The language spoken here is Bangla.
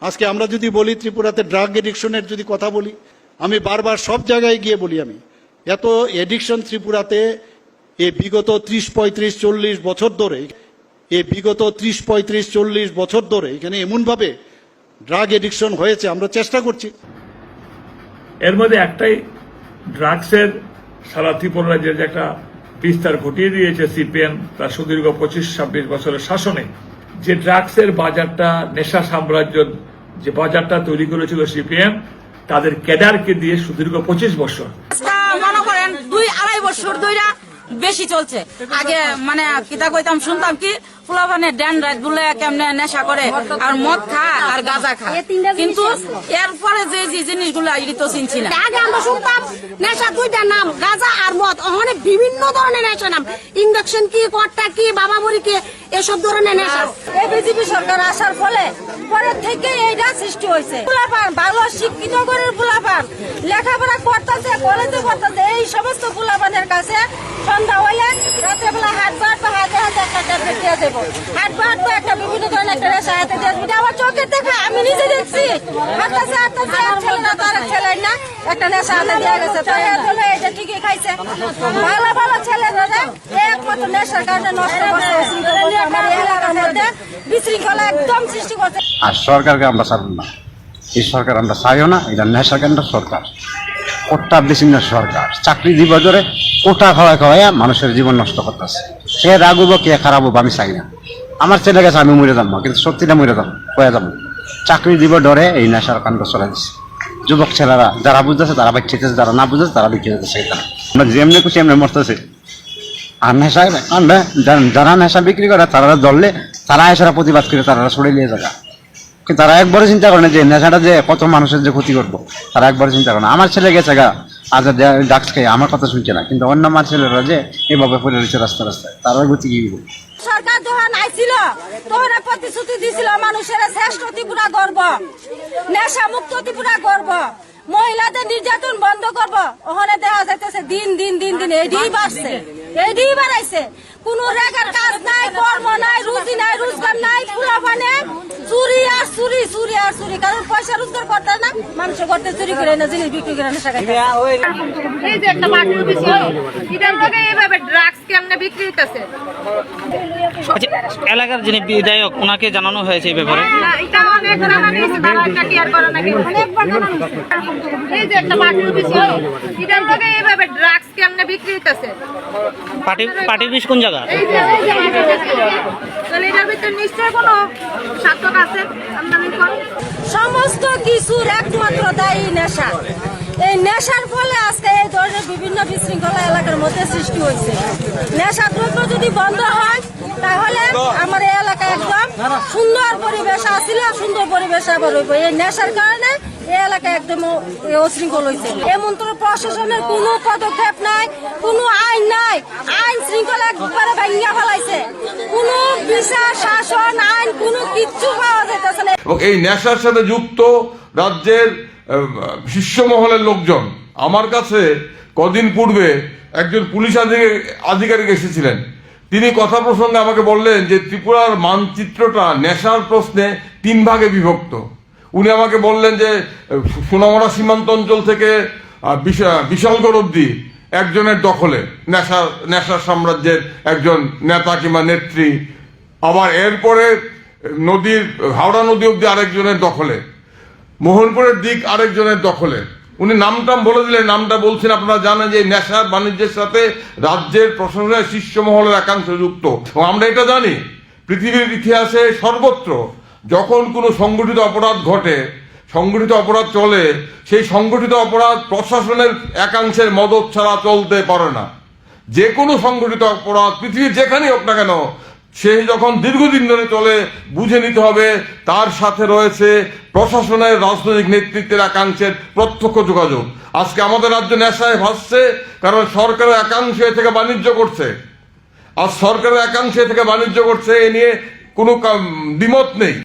আজকে আমরা যদি বলি ত্রিপুরাতে ড্রাগ এডিকশনের যদি কথা বলি, আমি বারবার সব জায়গায় গিয়ে বলি, আমি এত এডিকশন ত্রিপুরাতে এই বিগত 30-35-40 বছর ধরে, এখানে এমনভাবে ড্রাগ এডিকশন হয়েছে, আমরা চেষ্টা করছি। এর মধ্যে একটাই, ড্রাগসের সারা ত্রিপুরা রাজ্যের যে একটা বিস্তার ঘটিয়ে দিয়েছে সিপিএম তার সুদীর্ঘ 25-26 বছরের শাসনে। যে ড্রাগসের বাজারটা, নেশা সাম্রাজ্য যে বাজারটা তৈরি করেছিল সিপিএম, তাদের ক্যাডারকে দিয়ে সুদীর্ঘ 25 বছর, মনে করেন 2-2.5 বছর ধরে বেশি চলছে। আগে মানে কিতা কইতাম, শুনতাম কি ফুলাবানে ড্যান রাত বলে কেমনে নেশা করে আর মদ খা আর গাঁজা খা, কিন্তু এরপরে যে জিনিসগুলো এটি তো চিনছি না। আগে আমরা শুনতাম নেশা দুইটা নাম, গাঁজা আর মদ। ওখানে বিভিন্ন ধরনের নেশা নাম, ইঞ্জেকশন কি, কট্টা কি, বাবা মরি কি, এসব ধরনের নেশা। এই বিজেপি সরকার আসার ফলে পরে থেকে এইটা সৃষ্টি হয়েছে। পোলাপান ভালো শিক্ষিত করে পোলাপান লেখাপড়া করতেছে, কলেজে করতেছে, এই সমস্ত পোলাপানের কাছে সন্ধ্যা হইলে রাতের বেলা হাটবাট বা হাতে হাতে একটা ট্যাবলেট দিয়ে দেবো, হাটবাট বা একটা বিভিন্ন ধরনের একটা নেশা হাতে দিয়ে দেবো। আমার চোখের দেখা আমি নিজে দেখছি, হাঁটতেছে হাঁটতেছে এক ছেলে না তার এক ছেলে না একটা নেশা হাতে দিয়ে গেছে। তো এর এটা ঠিকই খাইছে। ভালো ভালো ছেলেরা একমাত্র নেশার কারণে নষ্ট করছে। আমার এলাকার মধ্যে বিশৃঙ্খলা একদম সৃষ্টি করছে। আর সরকারকে আমরা ছাড়ব না, এই সরকার আমরা চাইও না। এটা নেশা কেন্দ্র সরকার, কোটা বিচ্ছিন্ন সরকার, চাকরি দিব ধরে কোটা খাওয়াইয়া মানুষের জীবন নষ্ট করতেছে। সে রাগুব কে খারাপ হবো আমি চাই না। আমার ছেলে গেছে আমি মরে যাবো, কিন্তু সত্যিটা মরে যাবো, হয়ে যাবো। চাকরি দিব ডরে এই নেশার কাণ্ড চলে দিচ্ছে। যুবক ছেলেরা যারা বুঝতেছে তারা বাচ্চাছে, যারা না বুঝতেছে তারা বিক্রি হতেছে। আমরা যেমনি খুশি এমনি মরতেছে। আর নেশা যারা নেশা বিক্রি করে তারা ধরলে তারা এসে প্রতিবাদ করে তারা সরে নিয়ে যাবে, কিন্তু তারা একবারে চিন্তা করে না যে নেশাটা যে কত মানুষের যে ক্ষতি করবো, তারা একবারে চিন্তা করে না। আমার ছেলে গেছে গা আজ ড্রাগস খেয়ে, আমার কথা শুনছে না, কিন্তু অন্য আমার ছেলেরা যে এভাবে পড়ে রয়েছে রাস্তায় তারা গতি কি সরকার যখন আইছিল তখন প্রতিশ্রুতি দিছিল মানুষের শ্রেষ্ঠ ত্রিপুরা গর্ব, নেশা মুক্ত ত্রিপুরা গর্ব, মহিলাদের নির্যাতন বন্ধ করব। ওখানে দেখা যাইতেছে দিন দিন দিন দিন এডিই বাড়ছে, এডিই বাড়াইছে। কোন রেগার কাজ নাই, কর্ম নাই, রুজি নাই, রোজগার নাই। ফুলাফানে চুরি আর চুরি, চুরি আর চুরি, কারণ পয়সা রোজগার করতে না, মানুষ করতে চুরি করে না, জিনিস বিক্রি করে নেশা খাইতে। এই যে একটা মাটির অফিস হলো, এটার থেকে এইভাবে ড্রাগস কেমনে বিক্রি হইতেছে। এলাকার যিনি বিধায়ক ওনাকে জানানো হয়েছে এই ব্যাপারে। এটা অনেক জানানো হয়েছে, তারা একটা টিয়ার করে নাকি অনেকবার জানানো হয়েছে। এই যে একটা মাটির অফিস হলো, এটার থেকে এইভাবে ড্রাগস কেমনে বিক্রি হইতেছে। পার্টি অফিস কোন জায়গা? এটার ভিতরে নিশ্চয় কোনো স্বার্থক আছে। সমস্ত কিছুর একমাত্র দায়ী নেশা। এই নেশার ফলে আজকে এই ধরনের বিভিন্ন বিশৃঙ্খলা এলাকার মধ্যে সৃষ্টি হয়েছে। নেশা দ্রব্য যদি বন্ধ হয় তাহলে আমার এই এলাকা একদম সুন্দর পরিবেশ আসছিল, সুন্দর পরিবেশ আবার হইব। এই নেশার কারণে এই এলাকা একদম অশৃঙ্খল হয়েছে। এমন তো প্রশাসনের কোনো পদক্ষেপ নাই, কোনো আইন নাই, আইন শৃঙ্খলা একবারে ভাঙিয়া ফেলাইছে। কোনো বিচার শাসন আইন কোনো কিচ্ছু পাওয়া যাইতেছে না। এবং এই নেশার সাথে যুক্ত রাজ্যের শীর্ষ মহলের লোকজন, আমার কাছে কদিন পূর্বে একজন পুলিশ আধিকারিক এসেছিলেন। তিনি কথা প্রসঙ্গে আমাকে বললেন যে ত্রিপুরার মানচিত্রটা নেশার প্রশ্নে 3 ভাগে বিভক্ত। উনি আমাকে বললেন যে সোনামুড়া সীমান্ত অঞ্চল থেকে বিশালগড় অব্দি একজনের দখলে, নেশার সাম্রাজ্যের একজন নেতা কিংবা নেত্রী। আবার এরপরে হাওড়া নদী অব্দি আরেকজনের দখলে, মোহনপুরের দিক আরেকজনের দখলে। উনি নামটাম বলে দিলেন, নামটা বলছেন। আপনারা জানেন যে নেশার বাণিজ্যের সাথে রাজ্যের প্রশাসনের শীর্ষ মহলের একাংশ যুক্ত। আমরা এটা জানি, পৃথিবীর ইতিহাসে সর্বত্র যখন কোনো সংগঠিত অপরাধ ঘটে, সংগঠিত অপরাধ চলে, সেই সংগঠিত অপরাধ প্রশাসনের একাংশের মদত ছাড়া চলতে পারে না। যে কোনো সংগঠিত অপরাধ পৃথিবীর যেখানেই হোক না কেন, সে যখন দীর্ঘদিন ধরে চলে, বুঝে নিতে হবে তার সাথে রয়েছে প্রশাসনের, রাজনৈতিক নেতৃত্বের একাংশের প্রত্যক্ষ যোগাযোগ। আজকে আমাদের রাজ্য নেশায় ভাসছে, কারণ সরকারের একাংশ থেকে বাণিজ্য করছে। আর সরকারের একাংশ থেকে বাণিজ্য করছে, এ নিয়ে কোনো দ্বিমত নেই।